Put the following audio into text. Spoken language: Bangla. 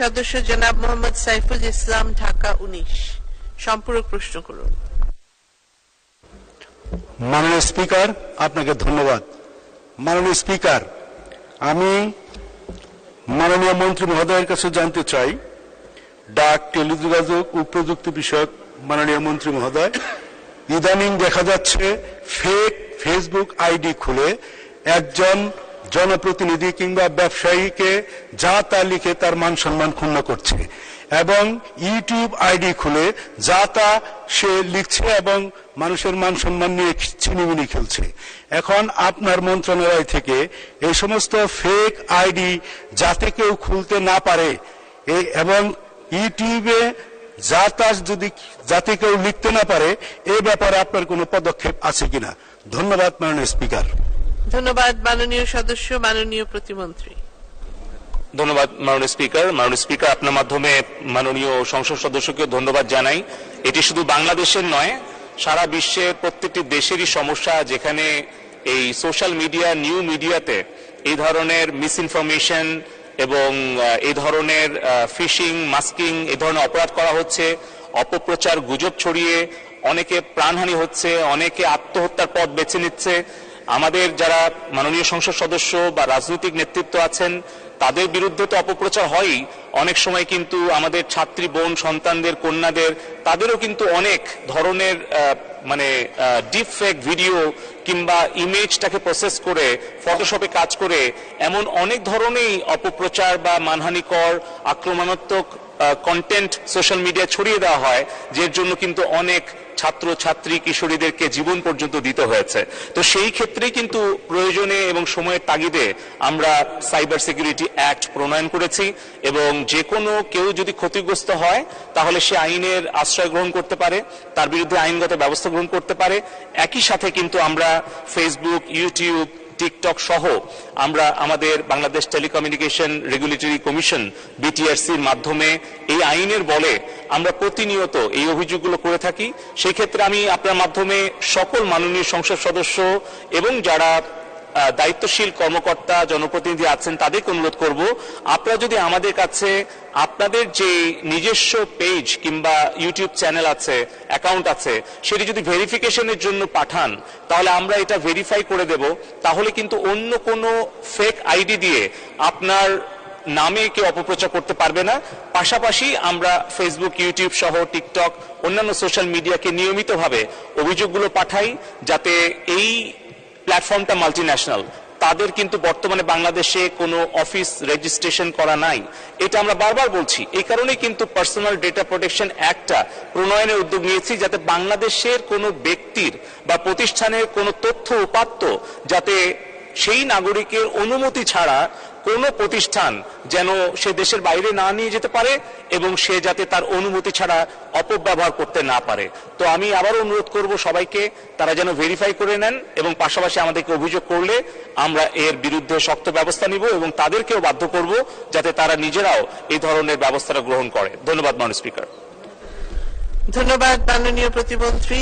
সদস্য জনাব মোহাম্মদ সাইফুল ইসলাম, ঢাকা 19। সম্পূরক প্রশ্ন করুন। মাননীয় স্পিকার, আপনাকে ধন্যবাদ। মাননীয় স্পিকার, আমি মাননীয় মন্ত্রী মহোদয়ের কাছে জানতে চাই, ডাক, টেলিযোগাযোগ ও প্রযুক্তি বিষয়ক মাননীয় মন্ত্রী মহোদয়, ইদানিং দেখা যাচ্ছে ফেক ফেসবুক আইডি খুলে একজন জনপ্রতিনিধি কিংবা ব্যবসায়ীকে যা তা লিখে তার মান সম্মান ক্ষুণ্ণ করছে, এবং ইউটিউব আইডি খুলে যা তা সে লিখছে এবং মানুষের মান সম্মান নিয়ে ছিনিমিনি খেলছে। এখন আপনার মন্ত্রণালয় থেকে এই সমস্ত ফেক আইডি যাতে কেউ খুলতে না পারে এবং ইউটিউবে যা তা যদি যাতে কেউ লিখতে না পারে, এই ব্যাপারে আপনার কোনো পদক্ষেপ আছে কিনা? ধন্যবাদ মাননীয় স্পিকার। ধন্যবাদ মাননীয় সদস্য, মাননীয় প্রতিমন্ত্রী। ধন্যবাদ মাননীয় স্পিকার। মাননীয় স্পিকার, আপনার মাধ্যমে মাননীয় সংসদ সদস্যকে ধন্যবাদ জানাই। এটি শুধু বাংলাদেশের নয়, সারা বিশ্বের প্রত্যেকটি দেশেরই সমস্যা, যেখানে এই সোশ্যাল মিডিয়া, নিউ মিডিয়াতে এই ধরনের মিসইনফরমেশন এবং এই ধরনের ফিশিং, মাস্কিং, এই ধরনের অপরাধ করা হচ্ছে, অপপ্রচার, গুজব ছড়িয়ে অনেকে প্রাণহানি হচ্ছে, অনেকে আত্মহত্যার পথ বেছে নিচ্ছে। আমাদের যারা মাননীয় সংসদ সদস্য বা রাজনৈতিক নেতৃত্ব আছেন, তাদের বিরুদ্ধে তো অপপ্রচার হয়ই, অনেক সময় কিন্তু আমাদের ছাত্রী বোন, সন্তানদের, কন্যাদের, তাদেরও কিন্তু অনেক ধরনের ডিপ ফেক ভিডিও কিংবা ইমেজটাকে প্রসেস করে ফটোশপে কাজ করে এমন অনেক ধরনেরই অপপ্রচার বা মানহানিকর, আক্রমণাত্মক কন্টেন্ট সোশ্যাল মিডিয়া ছড়িয়ে দেওয়া হয়, যার জন্য কিন্তু অনেক ছাত্র ছাত্রী, কিশোরীদেরকে জীবন পর্যন্ত দিতে হয়েছে। তো সেই ক্ষেত্রে কিন্তু প্রয়োজনে এবং সময়ের তাগিদে আমরা সাইবার সিকিউরিটি অ্যাক্ট প্রণয়ন করেছি, এবং যে কোনো কেউ যদি ক্ষতিগ্রস্ত হয় তাহলে সে আইনের আশ্রয় গ্রহণ করতে পারে, তার বিরুদ্ধে আইনগত ব্যবস্থা গ্রহণ করতে পারে। একই সাথে কিন্তু আমরা ফেসবুক, ইউটিউব, টিকটক সহ আমরা আমাদের বাংলাদেশ টেলিকমিউনিকেশন রেগুলেটরি কমিশন BTRCর মাধ্যমে এই আইনের বলে আমরা প্রতিনিয়ত এই অভিযোগগুলো করে থাকি। সেই ক্ষেত্রে আমি আপনার মাধ্যমে সকল মাননীয় সংসদ সদস্য এবং যারা দায়িত্বশীল কর্মকর্তা, জনপ্রতিনিধি আছেন, তাদেরকে অনুরোধ করব, আপনারা যদি আমাদের কাছে আপনাদের যে নিজস্ব পেজ কিংবা ইউটিউব চ্যানেল আছে, অ্যাকাউন্ট আছে, সেটি যদি ভেরিফিকেশনের জন্য পাঠান, তাহলে আমরা এটা ভেরিফাই করে দেব। তাহলে কিন্তু অন্য কোনো ফেক আইডি দিয়ে আপনার নামে কেউ অপপ্রচার করতে পারবে না। পাশাপাশি আমরা ফেসবুক, ইউটিউব সহ টিকটক, অন্যান্য সোশ্যাল মিডিয়াকে নিয়মিতভাবে অভিযোগগুলো পাঠাই, যাতে এই প্ল্যাটফর্মটা মাল্টিন্যাশনাল, তাদের কিন্তু বর্তমানে বাংলাদেশে কোনো অফিস রেজিস্ট্রেশন করা নাই। এটা আমরা বারবার বলছি, এই কারণেই কিন্তু পার্সোনাল ডেটা প্রোটেকশন অ্যাক্টটা প্রণয়নের উদ্যোগ নিয়েছি, যাতে বাংলাদেশের কোনো ব্যক্তির বা প্রতিষ্ঠানের কোনো তথ্য উপাত্ত যাতে সেই নাগরিকের অনুমতি ছাড়া কোনো প্রতিষ্ঠান যেন সে দেশের বাইরে না নিয়ে যেতে পারে, এবং সে যাতে তার অনুমতি ছাড়া অপব্যবহার করতে না পারে। তো আমি আবারও অনুরোধ করব সবাইকে, তারা যেন ভেরিফাই করে নেন, এবং পাশাপাশি আমাদেরকে অভিযোগ করলে আমরা এর বিরুদ্ধে শক্ত ব্যবস্থা নিব, এবং তাদেরকেও বাধ্য করব যাতে তারা নিজেরাও এই ধরনের ব্যবস্থাটা গ্রহণ করে। ধন্যবাদ মাননীয় স্পিকার। ধন্যবাদ মাননীয় প্রতিমন্ত্রী।